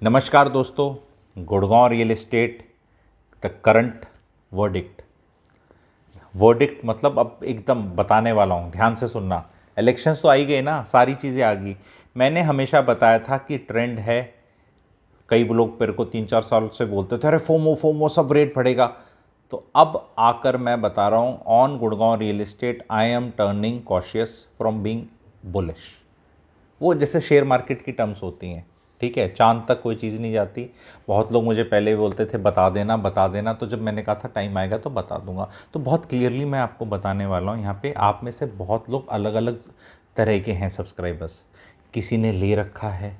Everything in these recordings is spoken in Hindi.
नमस्कार दोस्तों, Gurgaon real estate the current verdict. Verdict मतलब अब एकदम बताने वाला हूँ, ध्यान से सुनना। इलेक्शंस तो आ ही गए ना, सारी चीज़ें आ गई। मैंने हमेशा बताया था कि ट्रेंड है। कई लोग मेरे को 3-4 साल से बोलते थे अरे फोमो फोमो सब रेट बढ़ेगा। तो अब आकर मैं बता रहा हूँ, on Gurgaon real estate I am turning cautious from being bullish. वो जैसे शेयर मार्केट की टर्म्स होती हैं, ठीक है, चांद तक कोई चीज़ नहीं जाती। बहुत लोग मुझे पहले भी बोलते थे बता देना बता देना, तो जब मैंने कहा था टाइम आएगा तो बता दूंगा, तो बहुत क्लियरली मैं आपको बताने वाला हूँ। यहाँ पे आप में से बहुत लोग अलग अलग तरह के हैं सब्सक्राइबर्स। किसी ने ले रखा है,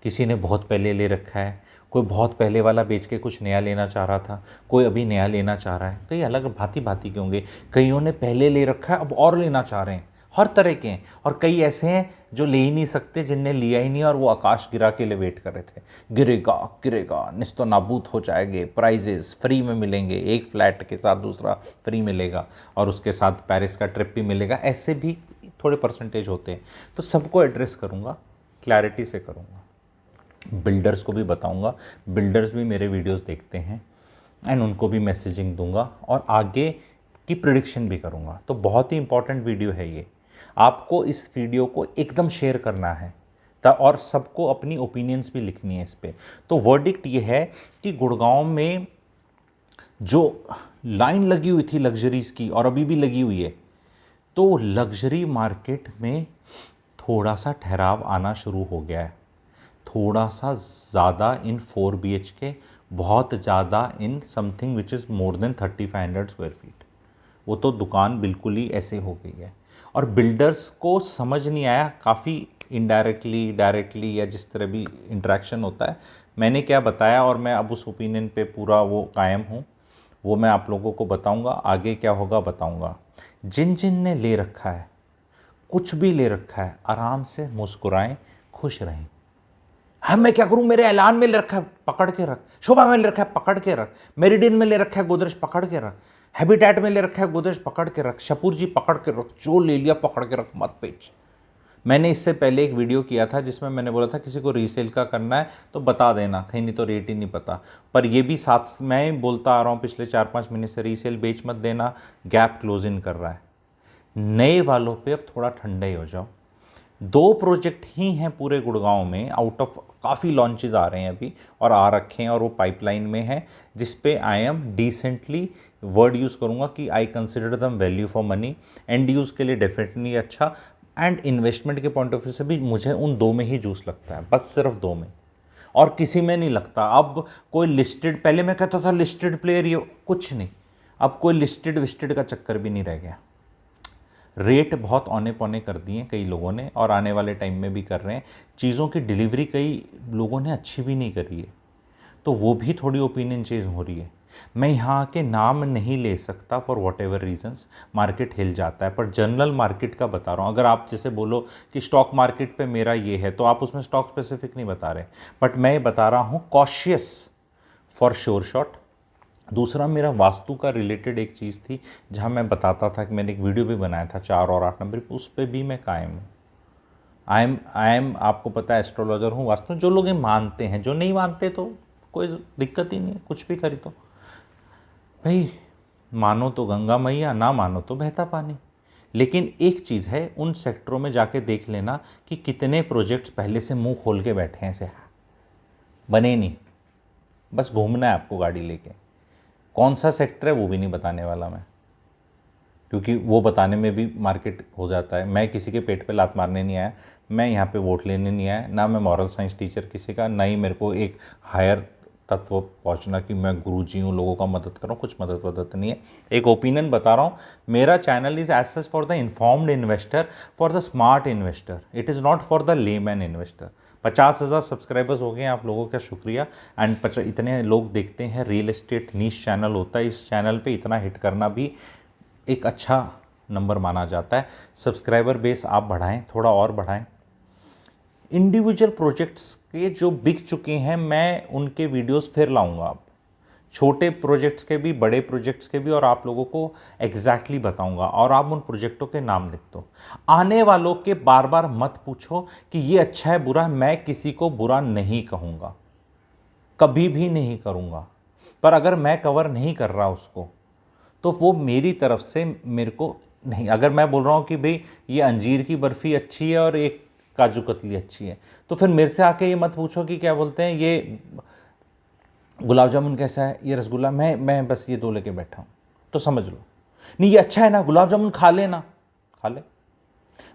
किसी ने बहुत पहले ले रखा है, कोई बहुत पहले वाला बेच के कुछ नया लेना चाह रहा था, कोई अभी नया लेना चाह रहा है। कई अलग भांति भांति के होंगे, कईयों ने पहले ले रखा है अब और लेना चाह रहे हैं, हर तरह के हैं। और कई ऐसे हैं जो ले ही नहीं सकते, जिनने लिया ही नहीं और वो आकाश गिरा के लिए वेट कर रहे थे, गिरेगा गिरेगा निस्तो नाबूद हो जाएंगे, प्राइजेस फ्री में मिलेंगे, एक फ्लैट के साथ दूसरा फ्री मिलेगा और उसके साथ पेरिस का ट्रिप भी मिलेगा। ऐसे भी थोड़े परसेंटेज होते हैं, तो सबको एड्रेस करूँगा, क्लैरिटी से करूँगा। बिल्डर्स को भी बताऊंगा, बिल्डर्स भी मेरे वीडियोस देखते हैं एंड उनको भी मैसेजिंग दूंगा और आगे की प्रिडिक्शन भी करूंगा। तो बहुत ही इंपॉर्टेंट वीडियो है ये। आपको इस वीडियो को एकदम शेयर करना है और सबको अपनी ओपिनियंस भी लिखनी है इस पर। तो वर्डिक्ट ये है कि गुड़गांव में जो लाइन लगी हुई थी लग्जरीज की और अभी भी लगी हुई है, तो लग्जरी मार्केट में थोड़ा सा ठहराव आना शुरू हो गया है। थोड़ा सा ज़्यादा इन 4 BHK, बहुत ज़्यादा in something which is more than 3500 square feet. वो तो दुकान बिल्कुल ही ऐसे हो गई है और बिल्डर्स को समझ नहीं आया। काफ़ी इनडायरेक्टली डायरेक्टली या जिस तरह भी इंटरेक्शन होता है, मैंने क्या बताया और मैं अब उस ओपिनियन पे पूरा वो कायम हूँ। वो मैं आप लोगों को बताऊँगा, आगे क्या होगा बताऊँगा। जिन जिन ने ले रखा है, कुछ भी ले रखा है, आराम से मुस्कुराएं, खुश रहें। हाँ मैं क्या करूं, मेरे ऐलान में ले रखा है पकड़ के रख, शोभा में ले रखा है पकड़ के रख, मेरिडियन में ले रखा है गोदरेज पकड़ के रख, हैबिटेट में ले रखा है गोदरेज पकड़ के रख, शपूर जी पकड़ के रख, जो ले लिया पकड़ के रख, मत बेच। मैंने इससे पहले एक वीडियो किया था जिसमें मैंने बोला था किसी को रीसेल का करना है तो बता देना, कहीं नहीं तो रेट ही नहीं पता। पर ये भी साथ मैं बोलता आ रहा हूँ पिछले 4-5 महीने से, रीसेल बेच मत देना, गैप क्लोज इन कर रहा है। नए वालों पे अब थोड़ा ठंडे हो जाओ। 2 प्रोजेक्ट ही हैं पूरे गुड़गांव में, आउट ऑफ काफ़ी लॉन्चेस आ रहे हैं अभी और आ रखे हैं और वो पाइपलाइन में है, जिस पे I am decently word use करूँगा कि आई कंसिडर दम value for money. And use के लिए डेफिनेटली अच्छा, एंड इन्वेस्टमेंट के पॉइंट ऑफ व्यू से भी मुझे उन 2 में ही जूस लगता है, बस सिर्फ 2 में, और किसी में नहीं लगता। अब कोई लिस्टेड, पहले मैं कहता था लिस्टेड प्लेयर ये कुछ नहीं, अब कोई लिस्टेड विस्टेड का चक्कर भी नहीं रह गया। रेट बहुत औने पौने कर दिए कई लोगों ने और आने वाले टाइम में भी कर रहे हैं। चीज़ों की डिलीवरी कई लोगों ने अच्छी भी नहीं करी है, तो वो भी थोड़ी ओपिनियन चेंज हो रही है। मैं यहाँ के नाम नहीं ले सकता for whatever reasons, market हिल जाता है, पर जनरल मार्केट का बता रहा हूँ। अगर आप जैसे बोलो कि स्टॉक मार्केट पे मेरा ये है, तो आप उसमें स्टॉक स्पेसिफिक नहीं बता रहे, बट मैं बता रहा हूँ कॉशियस फॉर श्योर शॉट। दूसरा मेरा वास्तु का रिलेटेड एक चीज़ थी जहाँ मैं बताता था कि मैंने एक वीडियो भी बनाया था 4 और 8 नंबर, उस पर भी मैं कायम हूँ। आई एम आपको पता है एस्ट्रोलॉजर हूँ, वास्तु जो लोग ये मानते हैं, जो नहीं मानते तो कोई दिक्कत ही नहीं है, कुछ भी खरीदो भाई, मानो तो गंगा मैया, ना मानो तो बहता पानी। लेकिन एक चीज़ है, उन सेक्टरों में जाके देख लेना कि कितने प्रोजेक्ट्स पहले से मुंह खोल के बैठे हैं, ऐसे बने नहीं, बस घूमना है आपको गाड़ी लेके। कौन सा सेक्टर है वो भी नहीं बताने वाला मैं, क्योंकि वो बताने में भी मार्केट हो जाता है। मैं किसी के पेट पे लात मारने नहीं आया, मैं यहाँ पे वोट लेने नहीं आया, ना मैं मॉरल साइंस टीचर किसी का, ना ही मेरे को एक हायर तत्व पहुँचना कि मैं गुरुजी हूँ, लोगों का मदद करूँ, कुछ मदद वदद नहीं है। एक ओपिनियन बता रहा हूँ। मेरा channel is as such for the informed investor, for the smart investor, it is not for the layman investor. 50,000 subscribers हो गए हैं, आप लोगों का शुक्रिया। एंड इतने लोग देखते हैं, रियल एस्टेट नीश चैनल होता है, इस चैनल पे इतना हिट करना भी एक अच्छा नंबर माना जाता है। सब्सक्राइबर बेस आप बढ़ाएं, थोड़ा और बढ़ाएं। इंडिविजुअल प्रोजेक्ट्स के जो बिक चुके हैं, मैं उनके वीडियोस फिर लाऊंगा, अब छोटे प्रोजेक्ट्स के भी, बड़े प्रोजेक्ट्स के भी, और आप लोगों को एग्जैक्टली बताऊंगा। और आप उन प्रोजेक्टों के नाम लिख दो। आने वालों के बार बार मत पूछो कि ये अच्छा है बुरा है, मैं किसी को बुरा नहीं कहूँगा। कभी भी नहीं करूँगा। पर अगर मैं कवर नहीं कर रहा उसको तो वो मेरी तरफ से मेरे को नहीं, अगर मैं बोल रहा हूँ कि भाई ये अंजीर की बर्फ़ी अच्छी है और एक काजू कतली अच्छी है, तो फिर मेरे से आके ये मत पूछो कि क्या बोलते हैं ये गुलाब जामुन कैसा है, ये रसगुल्ला, मैं बस ये दो लेके बैठा हूँ, तो समझ लो नहीं ये अच्छा है ना, गुलाब जामुन खा लेना, खा ले।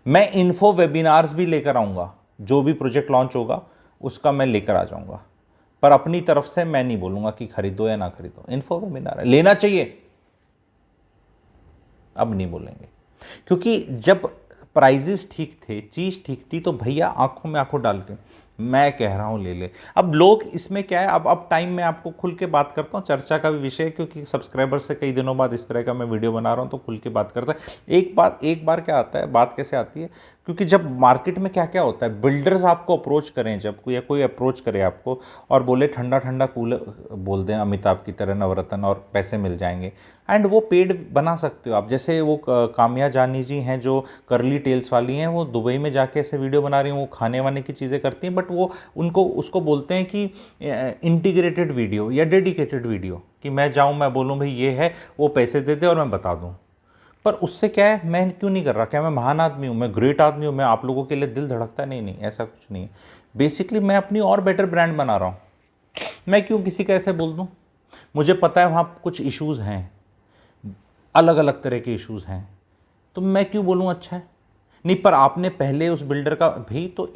मैं इन्फो वेबिनार्स भी लेकर आऊँगा, जो भी प्रोजेक्ट लॉन्च होगा उसका मैं लेकर आ जाऊँगा, पर अपनी तरफ से मैं नहीं बोलूँगा कि खरीदो या ना खरीदो। इन्फो वेबिनार है, लेना चाहिए, अब नहीं बोलेंगे, क्योंकि जब प्राइजेस ठीक थे, चीज़ ठीक थी, तो भैया आंखों में आंखों डाल के मैं कह रहा हूँ ले ले। अब लोग इसमें क्या है, अब टाइम में आपको खुल के बात करता हूँ, चर्चा का भी विषय है, क्योंकि सब्सक्राइबर से कई दिनों बाद इस तरह का मैं वीडियो बना रहा हूँ, तो खुल के बात करता है। एक बार क्या आता है, बात कैसे आती है, क्योंकि जब मार्केट में क्या क्या होता है, बिल्डर्स आपको अप्रोच करें, जब कोई अप्रोच करे आपको और बोले ठंडा ठंडा कूल बोल दें अमिताभ की तरह नवरत्न और पैसे मिल जाएंगे, एंड वो पेड बना सकते हो आप। जैसे वो काम्या जानी जी हैं जो करली टेल्स वाली हैं, वो दुबई में जाके ऐसे वीडियो बना रही हैं, वो खाने वाने की चीज़ें करती हैं, बट वो उनको उसको बोलते हैं कि इंटीग्रेटेड वीडियो या डेडिकेटेड वीडियो, कि मैं जाऊँ मैं बोलूँ भाई ये है, वो पैसे दे दे और मैं बता दूँ। पर उससे क्या है, मैं क्यों नहीं कर रहा, क्या मैं महान आदमी हूँ, मैं ग्रेट आदमी हूँ, मैं आप लोगों के लिए दिल धड़कता है? नहीं नहीं, ऐसा कुछ नहीं है। बेसिकली मैं अपनी और बेटर ब्रांड बना रहा हूँ, मैं क्यों किसी का ऐसे बोल दूँ? मुझे पता है वहाँ कुछ इश्यूज़ हैं, अलग अलग तरह के इश्यूज़ हैं, तो मैं क्यों बोलूँ अच्छा है? नहीं, पर आपने पहले उस बिल्डर का भी तो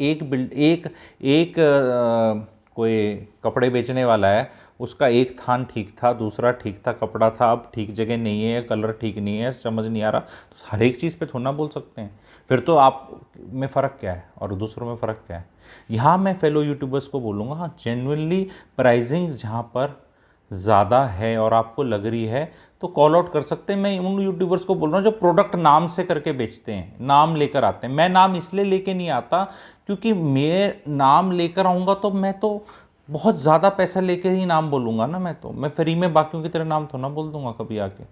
कोई कपड़े बेचने वाला है, उसका एक थान ठीक था, दूसरा ठीक था कपड़ा था, अब ठीक जगह नहीं है, कलर ठीक नहीं है, समझ नहीं आ रहा, तो हर एक चीज़ पे थोड़ा ना बोल सकते हैं। फिर तो आप में फ़र्क क्या है और दूसरों में फ़र्क क्या है? यहाँ मैं फेलो यूट्यूबर्स को बोलूँगा, हाँ जेन्युइनली प्राइसिंग जहाँ पर ज़्यादा है और आपको लग रही है तो कॉल आउट कर सकते हैं। मैं उन यूट्यूबर्स को बोल रहा हूँ जो प्रोडक्ट नाम से करके बेचते हैं, नाम लेकर आते हैं। मैं नाम इसलिए लेके नहीं आता क्योंकि मैं नाम लेकर आऊँगा तो मैं तो बहुत ज़्यादा पैसा लेके ही नाम बोलूँगा ना, मैं फ्री में बाकियों की तरह नाम तो ना बोल दूंगा कभी आके।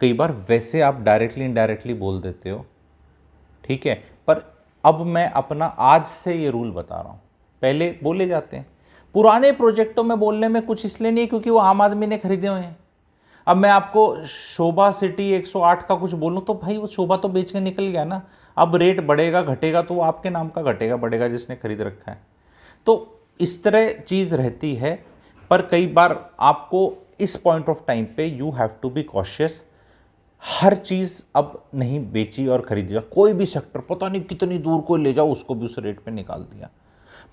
कई बार वैसे आप डायरेक्टली इनडायरेक्टली बोल देते हो, ठीक है, पर अब मैं अपना आज से ये रूल बता रहा हूँ। पहले बोले जाते हैं, पुराने प्रोजेक्टों में बोलने में कुछ इसलिए नहीं क्योंकि वो आम आदमी ने खरीदे हुए हैं। अब मैं आपको शोभा सिटी 108 का कुछ बोलूँ तो भाई वो शोभा तो बेच के निकल गया ना, अब रेट बढ़ेगा घटेगा तो वो आपके नाम का घटेगा बढ़ेगा जिसने खरीद रखा है। तो इस तरह चीज़ रहती है, पर कई बार आपको इस पॉइंट ऑफ टाइम पे you have to be cautious. हर चीज़ अब नहीं बेची और खरीदी जा, कोई भी सेक्टर पता नहीं कितनी दूर को ले जाओ उसको भी उस रेट पे निकाल दिया।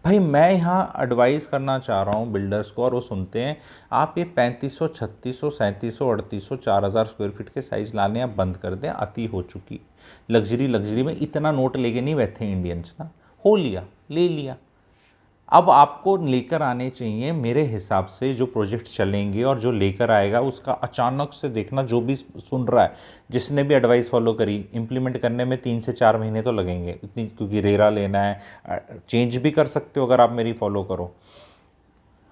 भाई मैं यहाँ एडवाइस करना चाह रहा हूँ बिल्डर्स को, और वो सुनते हैं, आप ये 3500 3600 3700 3800 4000 स्क्वायर फीट के साइज़ लाने आप बंद कर दें, अति हो चुकी। लग्जरी में इतना नोट लेके नहीं बैठे इंडियंस ना, हो लिया ले लिया। अब आपको लेकर आने चाहिए मेरे हिसाब से, जो प्रोजेक्ट चलेंगे और जो लेकर आएगा उसका अचानक से देखना, जो भी सुन रहा है, जिसने भी एडवाइस फॉलो करी, इंप्लीमेंट करने में 3 से 4 महीने तो लगेंगे इतनी, क्योंकि रेरा लेना है, चेंज भी कर सकते हो अगर आप मेरी फॉलो करो।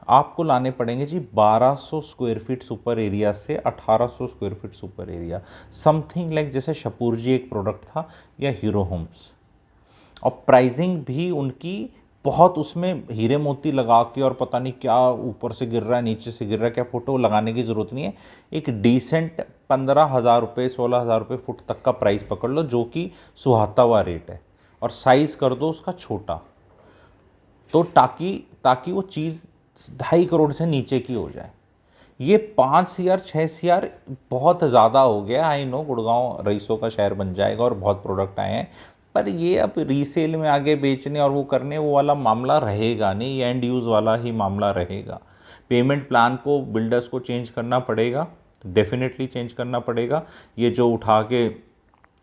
आपको लाने पड़ेंगे जी 1200 स्क्वायर फीट सुपर एरिया से 1800 square feet super area, something like जैसे शपूर जी एक प्रोडक्ट था या हीरो होम्स। और प्राइसिंग भी उनकी बहुत, उसमें हीरे मोती लगा के और पता नहीं क्या ऊपर से गिर रहा है नीचे से गिर रहा है, क्या फोटो लगाने की ज़रूरत नहीं है। एक डिसेंट 15,000 रुपये 16,000 रुपये फुट तक का प्राइस पकड़ लो, जो कि सुहाता हुआ रेट है, और साइज़ कर दो उसका छोटा, तो ताकि वो चीज़ 2.5 करोड़ से नीचे की हो जाए। ये 5 CR 6 CR बहुत ज़्यादा हो गया। आई नो गुड़गांव रईसों का शहर बन जाएगा और बहुत प्रोडक्ट आए हैं, पर ये अब रीसेल में आगे बेचने और वो करने वो वाला मामला रहेगा नहीं, ये एंड यूज़ वाला ही मामला रहेगा। पेमेंट प्लान को बिल्डर्स को चेंज करना पड़ेगा, डेफिनेटली चेंज करना पड़ेगा। ये जो उठा के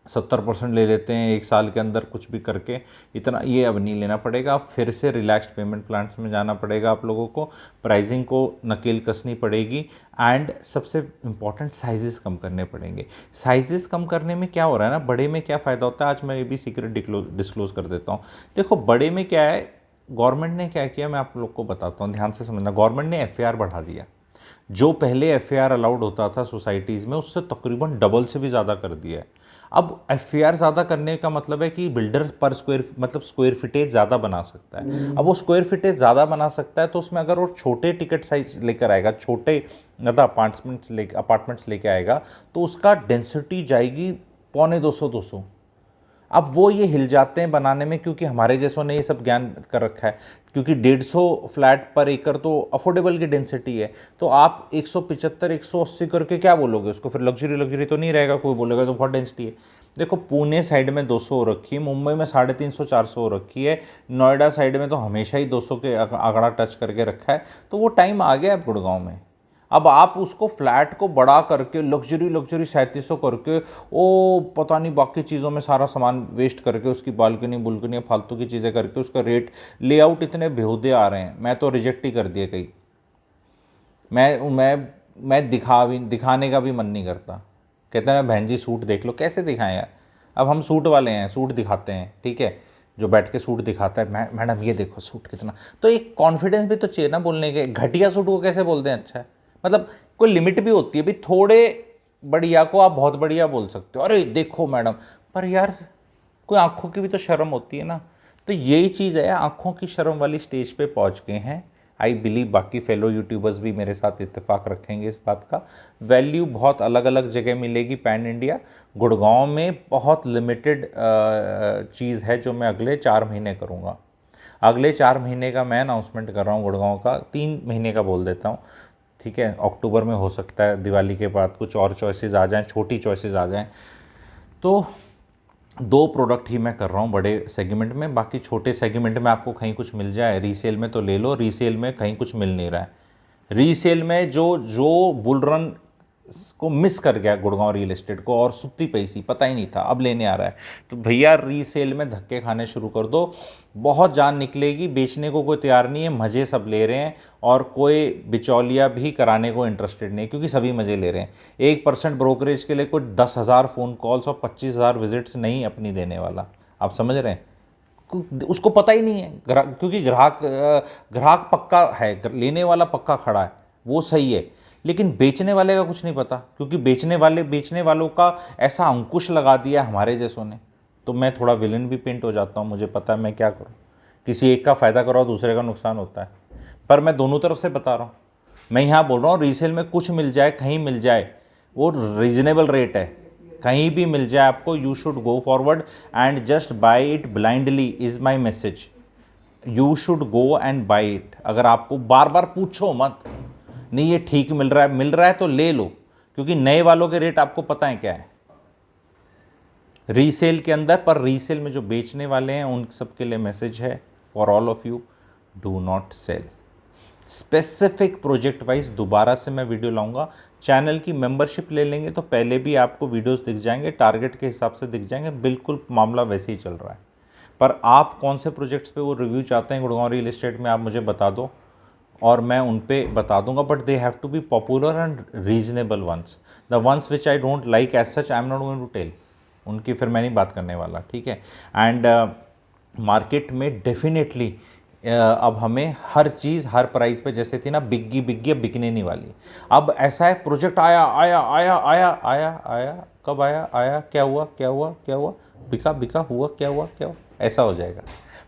70% ले लेते हैं एक साल के अंदर कुछ भी करके, इतना ये अब नहीं लेना पड़ेगा। फिर से रिलैक्स्ड पेमेंट प्लान्स में जाना पड़ेगा आप लोगों को, प्राइसिंग को नकेल कसनी पड़ेगी, एंड सबसे इम्पॉर्टेंट साइजेस कम करने पड़ेंगे। साइजेस कम करने में क्या हो रहा है ना, बड़े में क्या फ़ायदा होता है, आज मैं ये भी सीक्रेट डिस्क्लोज कर देता हूँ। देखो बड़े में क्या है, गवर्नमेंट ने क्या किया मैं आप लोग को बताता हूँ, ध्यान से समझना। गवर्नमेंट ने FAR बढ़ा दिया, जो पहले FAR अलाउड होता था सोसाइटीज़ में, उससे तकरीबन डबल से भी ज़्यादा कर दिया है। अब एफआर ज़्यादा करने का मतलब है कि बिल्डर पर स्क्वायर मतलब स्क्वायर फीटेज ज़्यादा बना सकता है। अब वो स्क्वायर फीटेज ज़्यादा बना सकता है तो उसमें अगर वो छोटे टिकट साइज लेकर आएगा, छोटे मतलब अपार्टमेंट्स लेके आएगा, तो उसका डेंसिटी जाएगी 125-200। अब वो ये हिल जाते हैं बनाने में, क्योंकि हमारे जैसों ने ये सब ज्ञान कर रखा है, क्योंकि 150 फ्लैट पर एकड़ तो अफोर्डेबल की डेंसिटी है। तो आप 175 180 करके क्या बोलोगे उसको, फिर लग्जरी तो नहीं रहेगा, कोई बोलेगा तो बहुत डेंसिटी है। देखो पुणे साइड में 200 हो रखी है, मुंबई में 350-400 हो रखी है, नोएडा साइड में तो हमेशा ही 200 के आंकड़ा टच करके रखा है। तो वो टाइम आ गया है गुड़गांव में। अब आप उसको फ्लैट को बड़ा करके लग्जरी 3700 करके, ओ पता नहीं बाकी चीज़ों में सारा सामान वेस्ट करके, उसकी बालकनी बुलकनी फालतू की चीज़ें करके उसका रेट लेआउट इतने बेहुदे आ रहे हैं, मैं तो रिजेक्ट ही कर दिया कई। मैं दिखाने का भी मन नहीं करता। कहते हैं बहन जी सूट देख लो, कैसे दिखाएं यार। अब हम सूट वाले हैं, सूट दिखाते हैं, ठीक है, जो बैठ के सूट दिखाता है, मैडम ये देखो सूट कितना, तो एक कॉन्फिडेंस भी तो चाहिए ना बोलने के। घटिया सूट को कैसे बोलते हैं अच्छा है, मतलब कोई लिमिट भी होती है भी। थोड़े बढ़िया को आप बहुत बढ़िया बोल सकते हो, अरे देखो मैडम, पर यार कोई आंखों की भी तो शर्म होती है ना। तो यही चीज़ है, आंखों की शर्म वाली स्टेज पे पहुंच गए हैं। आई बिलीव बाकी फेलो यूट्यूबर्स भी मेरे साथ इत्तेफाक रखेंगे इस बात का। वैल्यू बहुत अलग अलग जगह मिलेगी पैन इंडिया। गुड़गांव में बहुत लिमिटेड चीज़ है जो मैं अगले 4 महीने करूँगा। अगले 4 महीने का मैं अनाउंसमेंट कर रहा हूँ गुड़गांव का, 3 महीने का बोल देता हूँ, ठीक है। अक्टूबर में हो सकता है, दिवाली के बाद कुछ और चॉइसेस आ जाएं, छोटी चॉइसेस आ जाएं। तो 2 प्रोडक्ट ही मैं कर रहा हूँ बड़े सेगमेंट में, बाकी छोटे सेगमेंट में आपको कहीं कुछ मिल जाए रीसेल में तो ले लो, रीसेल में कहीं कुछ मिल नहीं रहा है। रीसेल में जो जो बुल रन को मिस कर गया गुड़गांव रियल एस्टेट को, और सुत्ती पैसी पता ही नहीं था, अब लेने आ रहा है। तो भैया रीसेल में धक्के खाने शुरू कर दो, बहुत जान निकलेगी। बेचने को कोई तैयार नहीं है, मज़े सब ले रहे हैं, और कोई बिचौलिया भी कराने को इंटरेस्टेड नहीं है, क्योंकि सभी मज़े ले रहे हैं। 1% ब्रोकरेज के लिए कोई 10,000 फ़ोन कॉल्स और 25,000 विजिट्स नहीं अपनी देने वाला, आप समझ रहे हैं। उसको पता ही नहीं है, क्योंकि ग्राहक पक्का है, लेने वाला पक्का खड़ा है, वो सही है, लेकिन बेचने वाले का कुछ नहीं पता, क्योंकि बेचने वालों का ऐसा अंकुश लगा दिया हमारे जैसों ने। तो मैं थोड़ा विलन भी पेंट हो जाता हूँ, मुझे पता है मैं क्या करूँ। किसी एक का फ़ायदा कराओ, दूसरे का नुकसान होता है, पर मैं दोनों तरफ से बता रहा हूँ। मैं यहाँ बोल रहा हूँ रीसेल में कुछ मिल जाए, कहीं मिल जाए, वो रीजनेबल रेट है, कहीं भी मिल जाए आपको, you should go forward and just buy it blindly is my message. You should go and buy it. अगर आपको बार बार पूछो मत, नहीं ये ठीक मिल रहा है तो ले लो, क्योंकि नए वालों के रेट आपको पता है क्या है रीसेल के अंदर। पर रीसेल में जो बेचने वाले हैं उन सब के लिए मैसेज है, for all of you, do not sell. Specific project wise दोबारा से मैं वीडियो लाऊंगा। चैनल की मेंबरशिप ले लेंगे तो पहले भी आपको वीडियोस दिख जाएंगे, टारगेट के हिसाब से दिख जाएंगे, बिल्कुल मामला वैसे ही चल रहा है। पर आप कौन से प्रोजेक्ट्स पे वो रिव्यू चाहते हैं गुड़गांव रियल एस्टेट में, आप मुझे बता दो और मैं उन पे बता दूंगा। But they have to be popular and reasonable ones. The ones which I don't like as such, I am not going to tell, उनकी फिर मैं नहीं बात करने वाला, ठीक है। एंड मार्केट में डेफिनेटली अब हमें हर चीज़ हर प्राइस पे, जैसे थी ना बिग्गी अब बिकने नहीं वाली। अब ऐसा है, प्रोजेक्ट आया आया आया आया आया आया, कब आया आया, क्या हुआ क्या हुआ क्या हुआ, बिका हुआ क्या हुआ क्या हुआ, ऐसा हो जाएगा।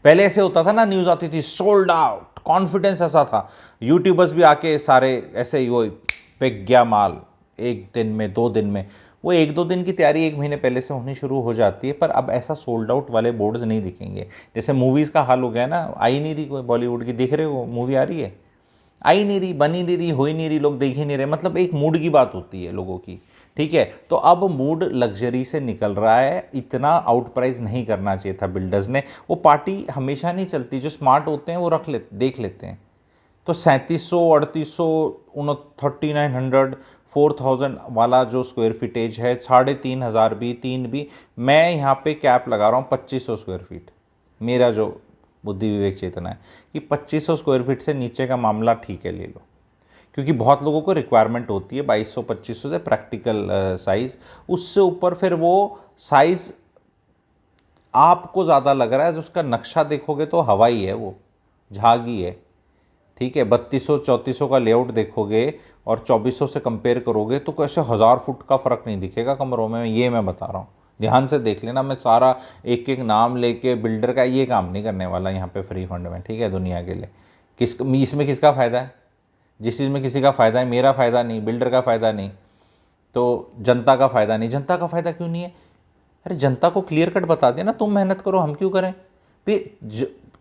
पहले ऐसे होता था ना, न्यूज़ आती थी सोल्ड आउट, कॉन्फिडेंस ऐसा था, यूट्यूबर्स भी आके सारे ऐसे ही, वो बिक गया माल 1 दिन में 2 दिन में। वो 1-2 दिन की तैयारी 1 महीने पहले से होनी शुरू हो जाती है। पर अब ऐसा सोल्ड आउट वाले बोर्ड्स नहीं दिखेंगे, जैसे मूवीज़ का हाल हो गया ना, आई नहीं रही कोई बॉलीवुड की, देख रहे हो मूवी आ रही है, आई नहीं रही, बनी नहीं रही, हो ही नहीं रही, लोग देख ही नहीं रहे, मतलब एक मूड की बात होती है लोगों की, ठीक है। तो अब मूड लग्जरी से निकल रहा है, इतना आउट प्राइस नहीं करना चाहिए था बिल्डर्स ने। वो पार्टी हमेशा नहीं चलती, जो स्मार्ट होते हैं वो देख लेते हैं। तो 3700 3800 3900 4000 वाला जो स्क्वायर फीटेज है, 3500 भी 3 भी, मैं यहाँ पे कैप लगा रहा हूँ 2500 स्क्वायर फीट। मेरा जो बुद्धि विवेक चेतना है कि 2500 स्क्वायर फीट से नीचे का मामला ठीक है ले लो, क्योंकि बहुत लोगों को रिक्वायरमेंट होती है 2200-2500 से प्रैक्टिकल साइज़, उससे ऊपर फिर वो साइज़ आपको ज़्यादा लग रहा है, जो उसका नक्शा देखोगे तो हवाई है, वो झागी है, ठीक है। 3200-3400 का लेआउट देखोगे और 2400 से कंपेयर करोगे तो कैसे 1000 फुट का फ़र्क नहीं दिखेगा कमरों में, ये मैं बता रहा हूँ, ध्यान से देख लेना, मैं सारा एक एक नाम लेके बिल्डर का ये काम नहीं करने वाला यहाँ पे फ्री फंड में, ठीक है, दुनिया के लिए। इसमें किसका फ़ायदा है? जिस चीज़ में किसी का फ़ायदा है, मेरा फ़ायदा नहीं, बिल्डर का फ़ायदा नहीं, तो जनता का फ़ायदा नहीं। जनता का फ़ायदा क्यों नहीं है? अरे जनता को क्लियर कट बता दिया ना, तुम मेहनत करो, हम क्यों करें भाई?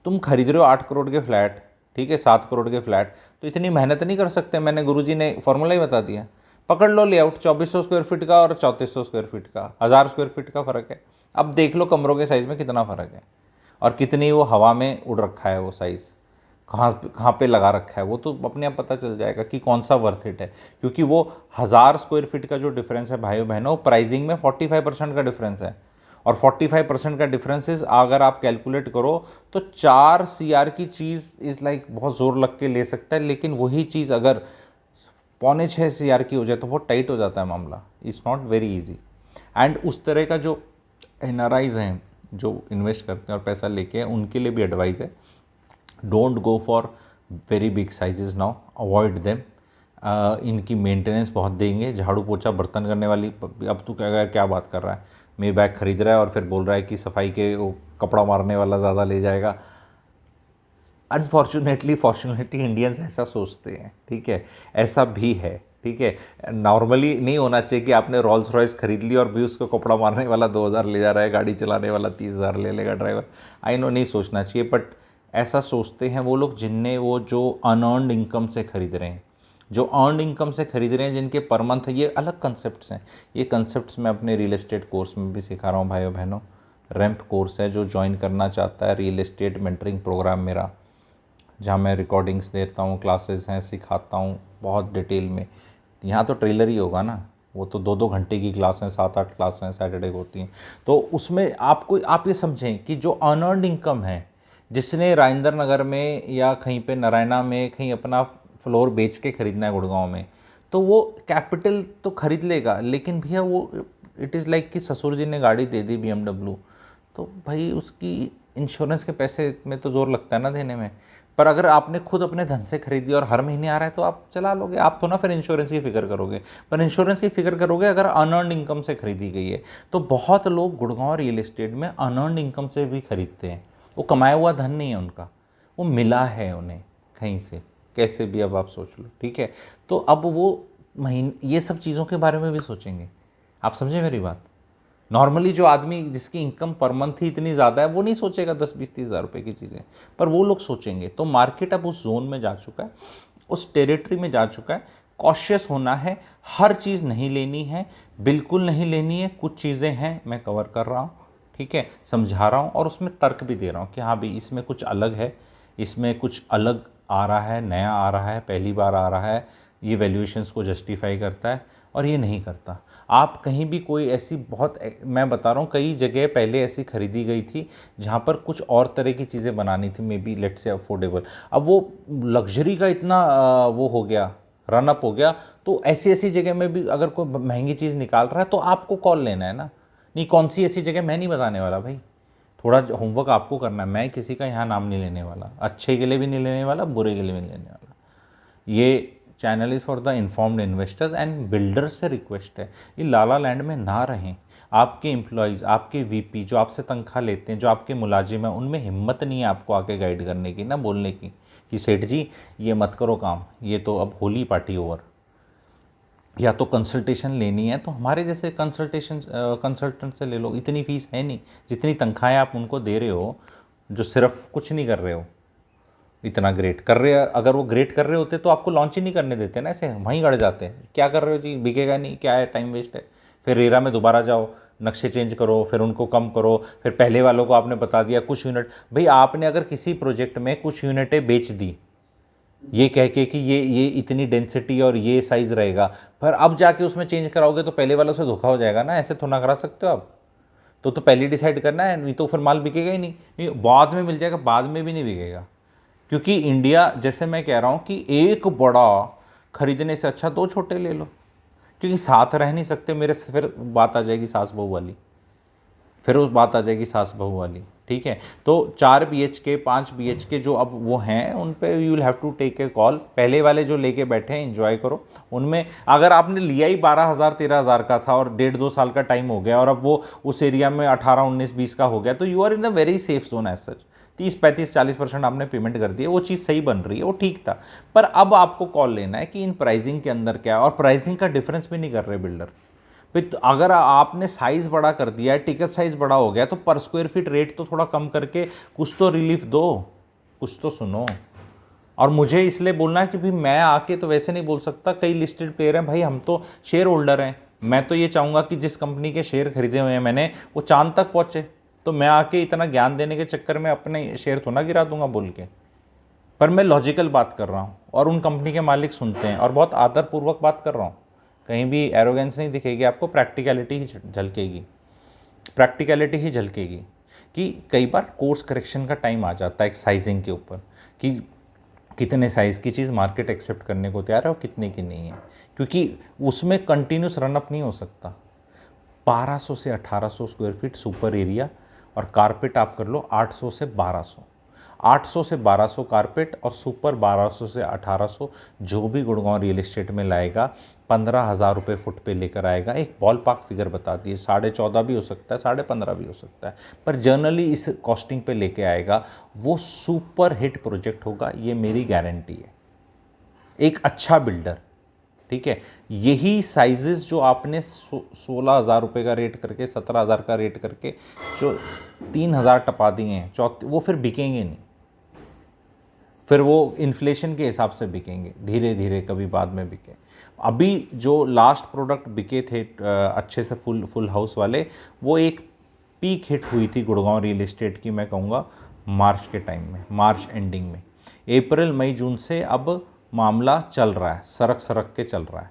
तुम खरीद रहे हो 8 करोड़ के फ्लैट, ठीक है, 7 करोड़ के फ्लैट, तो इतनी मेहनत नहीं कर सकते? मैंने गुरुजी ने फॉर्मूला ही बता दिया, पकड़ लो लेआउट 2400 स्क्वायर फीट का और 3400 स्क्वायर फीट का, 1000 स्क्वायर फीट का फ़र्क है। अब देख लो कमरों के साइज़ में कितना फ़र्क है, और कितनी वो हवा में उड़ रखा है, वो साइज़ कहाँ कहाँ पे लगा रखा है, वो तो अपने आप पता चल जाएगा कि कौन सा वर्थ इट है। क्योंकि वो 1000 स्क्वायर फीट का जो डिफरेंस है भाइयों बहनों, प्राइसिंग में 45% का डिफरेंस है, और 45% का डिफरेंसेस अगर आप कैलकुलेट करो तो 4 CR की चीज़ इज़ लाइक बहुत ज़ोर लग के ले सकता है, लेकिन वही चीज़ अगर 5.25 CR की हो जाए तो बहुत टाइट हो जाता है मामला। It's not very easy. And उस तरह का जो NRIs हैं जो इन्वेस्ट करते हैं और पैसा लेके हैं, उनके लिए भी एडवाइस है, don't go for very big sizes now, avoid them. इनकी मेंटेनेंस बहुत देंगे, झाड़ू पोछा बर्तन करने वाली। अब तू क्या बात कर रहा है, मे बैग खरीद रहा है और फिर बोल रहा है कि सफाई के वो कपड़ा मारने वाला ज़्यादा ले जाएगा। अनफॉर्चुनेटली फॉर्चुनेटली इंडियंस ऐसा सोचते हैं, ठीक है, ऐसा भी है, ठीक है। नॉर्मली नहीं होना चाहिए कि आपने रोल्स रॉयस खरीद ली और भी उसको कपड़ा मारने वाला 2000 ले जा रहा है, गाड़ी चलाने वाला 30,000 ले लेगा ड्राइवर। आई नो नहीं सोचना चाहिए, बट ऐसा सोचते हैं वो लोग जिनने वो जो अनअर्नड इनकम से खरीद रहे हैं, जो अर्न इनकम से खरीद रहे हैं, जिनके पर मंथ है। ये अलग कंसेप्ट्स हैं। ये कंसेप्ट्स मैं अपने रियल एस्टेट कोर्स में भी सिखा रहा हूँ भाइयों बहनों। रैंप कोर्स है, जो ज्वाइन करना चाहता है, रियल एस्टेट मेंटरिंग प्रोग्राम मेरा, जहाँ मैं रिकॉर्डिंग्स देता हूँ, क्लासेस हैं, सिखाता हूँ बहुत डिटेल में। यहाँ तो ट्रेलर ही होगा ना, वो तो 2-2 घंटे की क्लास हैं, 7-8 क्लास हैं सैटरडे को होती हैं। तो उसमें आप ये समझें कि जो अनअर्नड इनकम है, जिसने राजेंद्र नगर में या कहीं पे नारायणा में कहीं अपना फ्लोर बेच के ख़रीदना है गुड़गांव में, तो वो कैपिटल तो ख़रीद लेगा, लेकिन भैया वो इट इज़ लाइक कि ससुर जी ने गाड़ी दे दी BMW, तो भाई उसकी इंश्योरेंस के पैसे में तो ज़ोर लगता है ना देने में। पर अगर आपने खुद अपने धन से खरीदी और हर महीने आ रहा है तो आप चला लोगे, आप तो ना फिर इंश्योरेंस की फ़िक्र करोगे। पर इंश्योरेंस की फ़िक्र करोगे अगर अनअर्नड इनकम से खरीदी गई है। तो बहुत लोग गुड़गांव रियल एस्टेट में अनअर्नड इनकम से भी खरीदते हैं। वो कमाया हुआ धन नहीं है उनका, वो मिला है उन्हें कहीं से, कैसे भी अब आप सोच लो, ठीक है। तो अब वो ये सब चीज़ों के बारे में भी सोचेंगे। आप समझे मेरी बात? नॉर्मली जो आदमी जिसकी इनकम पर मंथ ही इतनी ज़्यादा है, वो नहीं सोचेगा 10-20-30 हज़ार रुपये की चीज़ें, पर वो लोग सोचेंगे। तो मार्केट अब उस जोन में जा चुका है, उस टेरिटरी में जा चुका है। कॉशियस होना है, हर चीज़ नहीं लेनी है, बिल्कुल नहीं लेनी है। कुछ चीज़ें हैं मैं कवर कर रहा हूँ, ठीक है, समझा रहा हूँ और उसमें तर्क भी दे रहा हूँ कि हाँ भाई इसमें कुछ अलग है, इसमें कुछ अलग आ रहा है, नया आ रहा है, पहली बार आ रहा है, ये वैल्यूएशंस को जस्टिफाई करता है और ये नहीं करता। आप कहीं भी कोई ऐसी मैं बता रहा हूँ, कई जगह पहले ऐसी खरीदी गई थी जहाँ पर कुछ और तरह की चीज़ें बनानी थी, may be let's say affordable. अब वो लग्जरी का इतना वो हो गया, रन अप हो गया, तो ऐसी ऐसी जगह में भी अगर कोई महंगी चीज़ निकाल रहा है तो आपको कॉल लेना है ना। नहीं, कौन सी ऐसी जगह मैं नहीं बताने वाला भाई, थोड़ा होमवर्क आपको करना है। मैं किसी का यहाँ नाम नहीं लेने वाला, अच्छे के लिए भी नहीं लेने वाला, बुरे के लिए भी नहीं लेने वाला। ये channel is for the informed investors and builders से रिक्वेस्ट है, ये लाला लैंड में ना रहें। आपके एम्प्लॉयज़, आपके VP जो आपसे तनख्वाह लेते हैं, जो आपके मुलाजिम हैं, उनमें हिम्मत नहीं है आपको आके गाइड करने की, ना बोलने की कि सेठ जी ये मत करो काम, ये तो अब होली पार्टी ओवर। या तो कंसल्टेशन लेनी है तो हमारे जैसे कंसल्टेंट से ले लो, इतनी फीस है नहीं जितनी तनख्वाहें आप उनको दे रहे हो, जो सिर्फ कुछ नहीं कर रहे हो, इतना ग्रेट कर रहे हैं। अगर वो ग्रेट कर रहे होते तो आपको लॉन्च ही नहीं करने देते ना, ऐसे वहीं गड़ जाते हैं। क्या कर रहे हो जी, बिकेगा नहीं, क्या है, टाइम वेस्ट है। फिर रेरा में दोबारा जाओ, नक्शे चेंज करो, फिर उनको कम करो, फिर पहले वालों को आपने बता दिया कुछ यूनिट। भाई आपने अगर किसी प्रोजेक्ट में कुछ यूनिटें बेच दी ये कह के कि ये इतनी डेंसिटी और ये साइज़ रहेगा, पर अब जाके उसमें चेंज कराओगे तो पहले वालों से धोखा हो जाएगा ना, ऐसे थोड़ा करा सकते हो आप। तो पहले डिसाइड करना है, नहीं तो फिर माल बिकेगा ही नहीं, बाद में मिल जाएगा, बाद में भी नहीं बिकेगा। क्योंकि इंडिया, जैसे मैं कह रहा हूँ कि एक बड़ा खरीदने से अच्छा 2 छोटे ले लो, क्योंकि साथ रह नहीं सकते मेरे से। फिर बात आ जाएगी सास बहू वाली, फिर उस बात आ जाएगी सास बहू वाली। ठीक है। तो 4 BHK 5 BHK जो अब वो हैं उन पे you will have to take a call. पहले वाले जो लेके बैठे हैं एंजॉय करो उनमें। अगर आपने लिया ही 12,000 13,000 का था और 1.5-2 साल का टाइम हो गया और अब वो उस एरिया में 18 19 20 का हो गया, तो you are in the very safe zone as such. 30 35 40% आपने पेमेंट कर दी है, वो चीज़ सही बन रही है, वो ठीक था। पर अब आपको कॉल लेना है कि इन प्राइसिंग के अंदर क्या है, और प्राइसिंग का डिफरेंस भी नहीं कर रहे बिल्डर। फिर तो अगर आपने साइज़ बड़ा कर दिया है, टिकट साइज़ बड़ा हो गया, तो पर स्क्वायर फीट रेट तो थोड़ा कम करके कुछ तो रिलीफ दो, कुछ तो सुनो। और मुझे इसलिए बोलना है कि भाई मैं आके तो वैसे नहीं बोल सकता, कई लिस्टेड प्लेयर हैं भाई, हम तो शेयर होल्डर हैं। मैं तो ये चाहूँगा कि जिस कंपनी के शेयर खरीदे हुए हैं मैंने, वो चांद तक पहुँचे। तो मैं आके इतना ज्ञान देने के चक्कर में अपने शेयर तो ना गिरा दूंगा बोल के। पर मैं लॉजिकल बात कर रहा हूँ और उन कंपनी के मालिक सुनते हैं, और बहुत आदरपूर्वक बात कर रहा हूँ। कहीं भी एरोगेंस नहीं दिखेगी आपको, प्रैक्टिकलिटी ही झलकेगी, प्रैक्टिकलिटी ही झलकेगी। कि कई बार कोर्स करेक्शन का टाइम आ जाता है एक साइजिंग के ऊपर, कि कितने साइज़ की चीज़ मार्केट एक्सेप्ट करने को तैयार है और कितने की नहीं है, क्योंकि उसमें कंटिन्यूस रनअप नहीं हो सकता। 1200 से 1800 स्क्वायर फीट सुपर एरिया, और कारपेट आप कर लो 800 से 1200, 800 से 1200 कारपेट, और सुपर 1200 से 1800 जो भी गुड़गांव रियल एस्टेट में लाएगा 15,000 रुपये फुट पे लेकर आएगा। एक बॉल पार्क फिगर बता दिए, 14.5 भी हो सकता है, 15.5 भी हो सकता है, पर जनरली इस कॉस्टिंग पे लेके आएगा। वो सुपर हिट प्रोजेक्ट होगा, ये मेरी गारंटी है। एक अच्छा बिल्डर, ठीक है, यही साइजेस जो आपने 16,000 रुपये का रेट करके 17,000 का रेट करके जो 3,000 टपा दिए हैं, वो फिर बिकेंगे नहीं। फिर वो इन्फ्लेशन के हिसाब से बिकेंगे, धीरे धीरे कभी बाद में बिके। अभी जो लास्ट प्रोडक्ट बिके थे अच्छे से फुल हाउस वाले, वो एक पीक हिट हुई थी गुड़गांव रियल एस्टेट की, मैं कहूँगा मार्च के टाइम में, मार्च एंडिंग में। अप्रैल मई जून से अब मामला चल रहा है, सरक सरक के चल रहा है।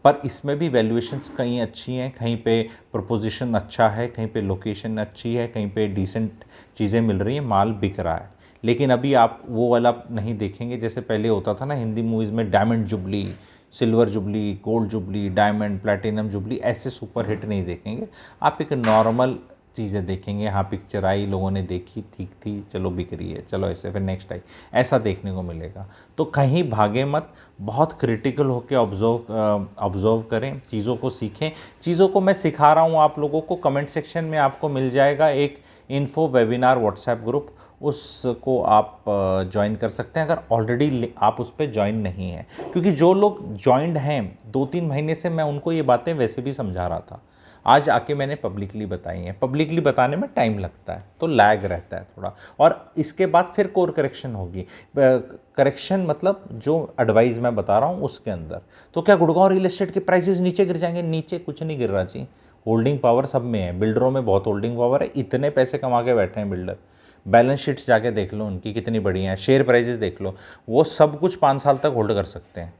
पर इसमें भी वैल्यूएशंस कहीं अच्छी हैं, कहीं पे प्रपोजिशन अच्छा है, कहीं पे लोकेशन अच्छी है, कहीं पे डिसेंट चीज़ें मिल रही हैं, माल बिक रहा है। लेकिन अभी आप वो वाला नहीं देखेंगे जैसे पहले होता था ना हिंदी मूवीज़ में, diamond jubilee, silver jubilee, gold jubilee, diamond platinum jubilee, ऐसे सुपर हिट नहीं देखेंगे। आप एक नॉर्मल चीज़ें देखेंगे, हाँ पिक्चर आई, लोगों ने देखी, ठीक थी, चलो बिक रही है, चलो ऐसे, फिर नेक्स्ट आई, ऐसा देखने को मिलेगा। तो कहीं भागे मत, बहुत क्रिटिकल होकर ऑब्जर्व करें, चीज़ों को सीखें। चीज़ों को मैं सिखा रहा हूँ आप लोगों को, कमेंट सेक्शन में आपको मिल जाएगा एक इन्फो वेबिनार व्हाट्सएप ग्रुप, उसको आप ज्वाइन कर सकते हैं अगर ऑलरेडी आप उस पर ज्वाइन नहीं हैं। क्योंकि जो लोग ज्वाइंड हैं 2-3 महीने से, मैं उनको ये बातें वैसे भी समझा रहा था, आज आके मैंने पब्लिकली बताई हैं। पब्लिकली बताने में टाइम लगता है, तो लैग रहता है थोड़ा, और इसके बाद फिर कोर करेक्शन होगी। करेक्शन मतलब जो एडवाइस मैं बता रहा हूँ उसके अंदर। तो क्या गुड़गांव रियल एस्टेट के प्राइसेस नीचे गिर जाएंगे? नीचे कुछ नहीं गिर रहा जी। होल्डिंग पावर सब में है, बिल्डरों में बहुत होल्डिंग पावर है, इतने पैसे कमा के बैठे हैं बिल्डर। बैलेंस शीट्स जाके देख लो उनकी कितनी बढ़िया है, शेयर प्राइजेस देख लो, वो सब कुछ 5 साल तक होल्ड कर सकते हैं।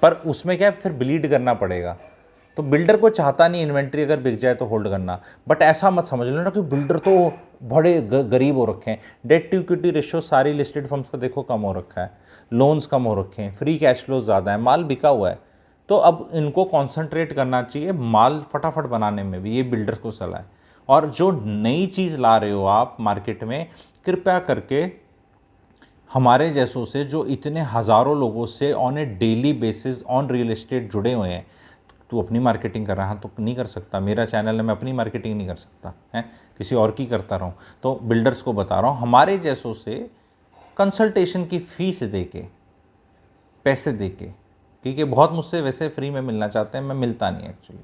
पर उसमें क्या है, फिर ब्लीड करना पड़ेगा। तो बिल्डर को चाहता नहीं इन्वेंट्री अगर बिक जाए तो होल्ड करना, बट ऐसा मत समझ लेना कि बिल्डर तो बड़े गरीब हो रखे हैं। डेट टू इक्विटी रेशियो सारी लिस्टेड फर्म्स का देखो कम हो रखा है, लोन्स कम हो रखे हैं, फ्री कैश फ्लो ज़्यादा है, माल बिका हुआ है। तो अब इनको कॉन्सेंट्रेट करना चाहिए माल फटाफट बनाने में भी, ये बिल्डर्स को सलाह है। और जो नई चीज़ ला रहे हो आप मार्केट में, कृपया करके हमारे जैसों से, जो इतने हज़ारों लोगों से on A daily basis on real estate जुड़े हुए हैं, तू अपनी मार्केटिंग कर रहा है तो नहीं कर सकता, मेरा चैनल है, मैं अपनी मार्केटिंग नहीं कर सकता है, किसी और की करता रहूँ। तो बिल्डर्स को बता रहा हूँ, हमारे जैसों से कंसल्टेशन की फ़ीस दे के, पैसे दे के, क्योंकि बहुत मुझसे वैसे फ्री में मिलना चाहते हैं, मैं मिलता नहीं एक्चुअली,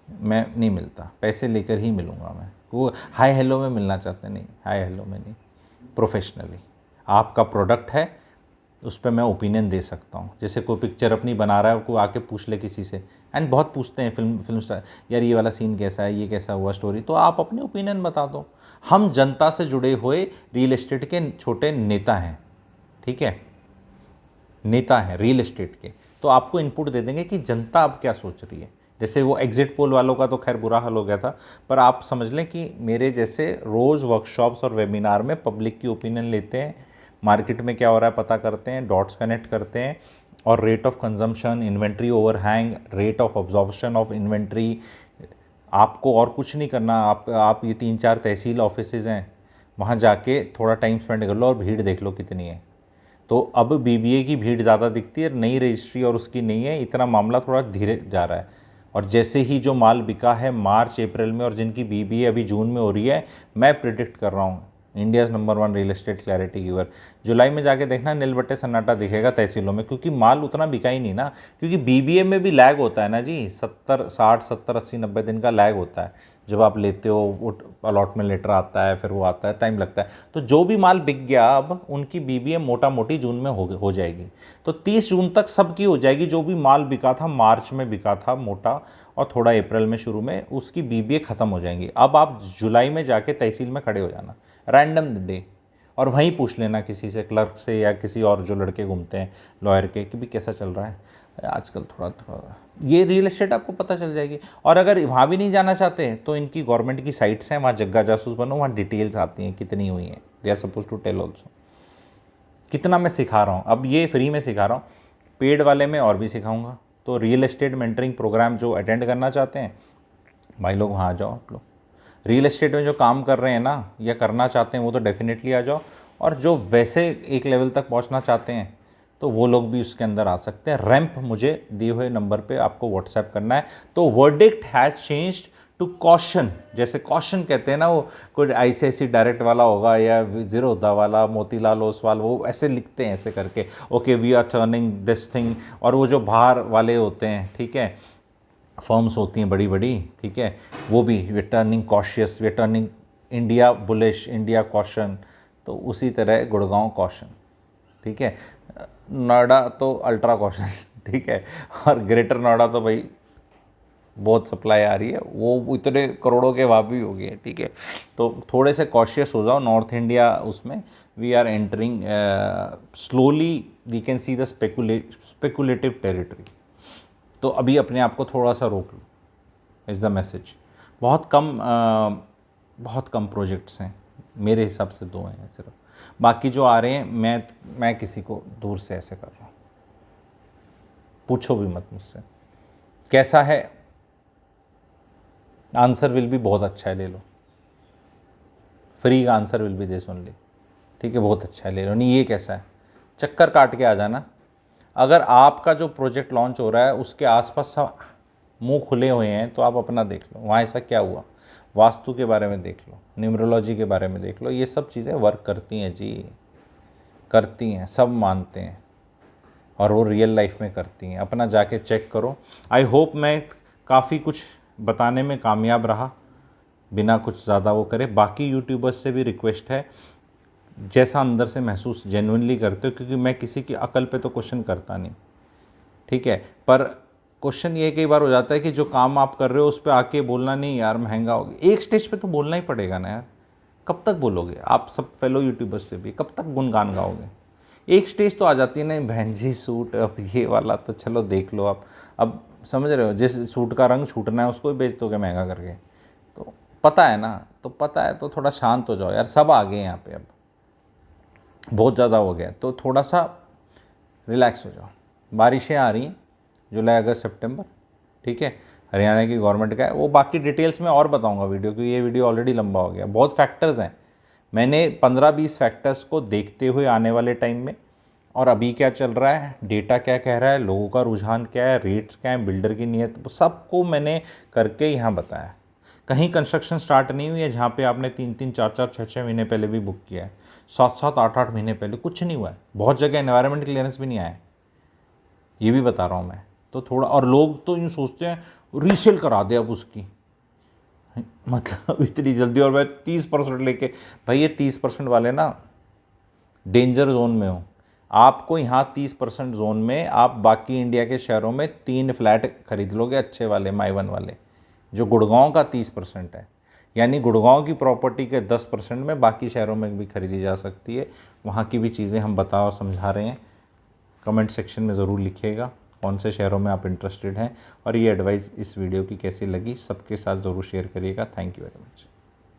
मैं नहीं मिलता, पैसे लेकर ही मिलूँगा मैं। वो हाय हेलो में मिलना चाहते हैं, नहीं, हाय हेलो में नहीं, प्रोफेशनली। आपका प्रोडक्ट है, उस पर मैं ओपिनियन दे सकता हूँ। जैसे कोई पिक्चर अपनी बना रहा है, कोई आके पूछ ले किसी से, एंड बहुत पूछते हैं फिल्म स्टार, यार ये वाला सीन कैसा है, ये कैसा हुआ स्टोरी, तो आप अपने ओपिनियन बता दो। हम जनता से जुड़े हुए रियल एस्टेट के छोटे नेता हैं, ठीक है, नेता हैं रियल एस्टेट के, तो आपको इनपुट दे देंगे कि जनता अब क्या सोच रही है। जैसे वो एग्जिट पोल वालों का तो खैर बुरा हाल हो गया था, पर आप समझ लें कि मेरे जैसे रोज़ वर्कशॉप्स और वेबिनार में पब्लिक की ओपिनियन लेते हैं, मार्केट में क्या हो रहा है पता करते हैं, डॉट्स कनेक्ट करते हैं, और rate of consumption, inventory overhang, rate of absorption of inventory, आपको और कुछ नहीं करना, आप ये 3-4 तहसील ऑफिसेज हैं, वहाँ जाके थोड़ा टाइम स्पेंड कर लो और भीड़ देख लो कितनी है। तो अब बीबीए की भीड़ ज़्यादा दिखती है, नई रजिस्ट्री और उसकी नहीं है, इतना मामला थोड़ा धीरे जा रहा है। और जैसे ही जो माल बिका है मार्च अप्रैल में और जिनकी बीबीए अभी जून में हो रही है, मैं प्रिडिक्ट कर रहा हूँ India's number 1 real estate clarity giver, जुलाई में जाके देखना नीलबट्टे सन्नाटा दिखेगा तहसीलों में, क्योंकि माल उतना बिका ही नहीं ना, क्योंकि बीबीए में भी लैग होता है ना जी, 60, 80, दिन का लैग होता है। जब आप लेते हो अलॉटमेंट लेटर आता है, फिर वो आता है, टाइम लगता है। तो जो भी माल बिक गया अब उनकी बीबीए मोटा मोटी जून में हो जाएगी। तो 30 जून तक सबकी हो जाएगी, जो भी माल बिका था मार्च में बिका था मोटा और थोड़ा अप्रैल में शुरू में, उसकी बीबीए ख़त्म हो जाएंगी। अब आप जुलाई में जाके तहसील में खड़े हो जाना रैंडम डे, और वहीं पूछ लेना किसी से, क्लर्क से या किसी और जो लड़के घूमते हैं लॉयर के, कि भी कैसा चल रहा है आजकल, थोड़ा थोड़ा ये रियल एस्टेट आपको पता चल जाएगी। और अगर वहाँ भी नहीं जाना चाहते तो इनकी गवर्नमेंट की साइट्स हैं, वहाँ जग्गा जासूस बनो, वहाँ डिटेल्स आती हैं कितनी हुई हैं, they are suppose to tell also. कितना मैं सिखा रहा हूँ, अब ये फ्री में सिखा रहा हूँ, पेड वाले में और भी सिखाऊंगा। तो रियल एस्टेट मेंटरिंग प्रोग्राम जो अटेंड करना चाहते हैं भाई लोग, वहाँ आ जाओ। आप लोग रियल एस्टेट में जो काम कर रहे हैं ना या करना चाहते हैं वो तो डेफिनेटली आ जाओ, और जो वैसे एक लेवल तक पहुंचना चाहते हैं तो वो लोग भी उसके अंदर आ सकते हैं। रैंप मुझे दिए हुए नंबर पे आपको व्हाट्सएप करना है। तो verdict has changed to caution, जैसे कॉशन कहते हैं ना, वो कोई ICICI डायरेक्ट वाला होगा या ज़ीरोधा वाला, मोतीलाल ओसवाल, वो ऐसे लिखते हैं ऐसे करके, okay we are turning this thing. और वो जो बाहर वाले होते हैं, ठीक है, फर्म्स होती हैं बड़ी बड़ी, ठीक है, वो भी वे टर्निंग कॉशियस, वे turning India bullish, India caution. तो उसी तरह गुड़गांव कॉशन, ठीक है, नोएडा तो अल्ट्रा कॉशन, ठीक है, और ग्रेटर नोएडा तो भाई बहुत सप्लाई आ रही है, वो इतने करोड़ों के वहाँ भी हो गए, ठीक है। तो थोड़े से कॉशियस हो जाओ। नॉर्थ इंडिया उसमें we are entering slowly, we can see the speculative territory. तो अभी अपने आप को थोड़ा सा रोक लो, इज़ द मैसेज। बहुत कम प्रोजेक्ट्स हैं मेरे हिसाब से, 2 हैं सिर्फ, बाकी जो आ रहे हैं मैं किसी को दूर से ऐसे कर रहा हूँ। पूछो भी मत मुझसे कैसा है, आंसर विल भी बहुत अच्छा है, ले लो, फ्री का आंसर विल भी दे, सुन ली, ठीक है, बहुत अच्छा है, ले लो। नहीं ये कैसा है, चक्कर काट के आ जाना। अगर आपका जो प्रोजेक्ट लॉन्च हो रहा है उसके आसपास सब मुंह खुले हुए हैं तो आप अपना देख लो, वहाँ ऐसा क्या हुआ, वास्तु के बारे में देख लो, न्यूमरोलॉजी के बारे में देख लो, ये सब चीज़ें वर्क करती हैं जी, करती हैं, सब मानते हैं, और वो रियल लाइफ में करती हैं। अपना जाके चेक करो। आई होप मैं काफ़ी कुछ बताने में कामयाब रहा, बिना कुछ ज़्यादा वो करे। बाकी यूट्यूबर्स से भी रिक्वेस्ट है, जैसा अंदर से महसूस जेन्युइनली करते हो, क्योंकि मैं किसी की अकल पे तो क्वेश्चन करता नहीं, ठीक है, पर क्वेश्चन ये कई बार हो जाता है कि जो काम आप कर रहे हो उस पर आके बोलना, नहीं यार महंगा हो गया। एक स्टेज पे तो बोलना ही पड़ेगा ना यार, कब तक बोलोगे आप सब फेलो यूट्यूबर्स से भी, कब तक गुनगान गाओगे। एक स्टेज तो आ जाती है ना, बहन जी सूट अब ये वाला तो चलो देख लो आप, अब समझ रहे हो, जिस सूट का रंग छूटना है उसको ही बेच दोगे महंगा करके, तो पता है ना, तो पता है, तो थोड़ा शांत हो जाओ यार, सब आ गए यहाँ पे, अब बहुत ज़्यादा हो गया, तो थोड़ा सा रिलैक्स हो जाओ। बारिशें आ रही हैं जुलाई अगस्त सितंबर, ठीक है, हरियाणा की गवर्नमेंट का है, वो बाकी डिटेल्स में और बताऊंगा वीडियो, क्योंकि ये वीडियो ऑलरेडी लंबा हो गया। बहुत फैक्टर्स हैं, मैंने 15-20 फैक्टर्स को देखते हुए आने वाले टाइम में, और अभी क्या चल रहा है, डेटा क्या कह रहा है, लोगों का रुझान क्या है, रेट्स क्या है, बिल्डर की नीयत, सबको मैंने करके यहाँ बताया। कहीं कंस्ट्रक्शन स्टार्ट नहीं हुई है जहाँ पे आपने 3-3, 4-4, 6-6 महीने पहले भी बुक किया है, 7-7, 8-8 महीने पहले कुछ नहीं हुआ है। बहुत जगह एनवायरनमेंट क्लियरेंस भी नहीं आया है, ये भी बता रहा हूँ मैं। तो थोड़ा, और लोग तो यूँ सोचते हैं रीसेल करा दे अब उसकी, मतलब इतनी जल्दी, और मैं 30% लेके, भाई ये 30% वाले ना डेंजर जोन में हो। आपको यहाँ 30% जोन में आप बाकी इंडिया के शहरों में 3 फ्लैट खरीद लोगे अच्छे वाले, माइवन वाले, जो गुड़गांव का 30% है, यानी गुड़गांव की प्रॉपर्टी के 10% में बाकी शहरों में भी खरीदी जा सकती है। वहाँ की भी चीज़ें हम बता और समझा रहे हैं। कमेंट सेक्शन में ज़रूर लिखिएगा कौन से शहरों में आप इंटरेस्टेड हैं, और ये एडवाइस इस वीडियो की कैसी लगी सबके साथ ज़रूर शेयर करिएगा। Thank you very much.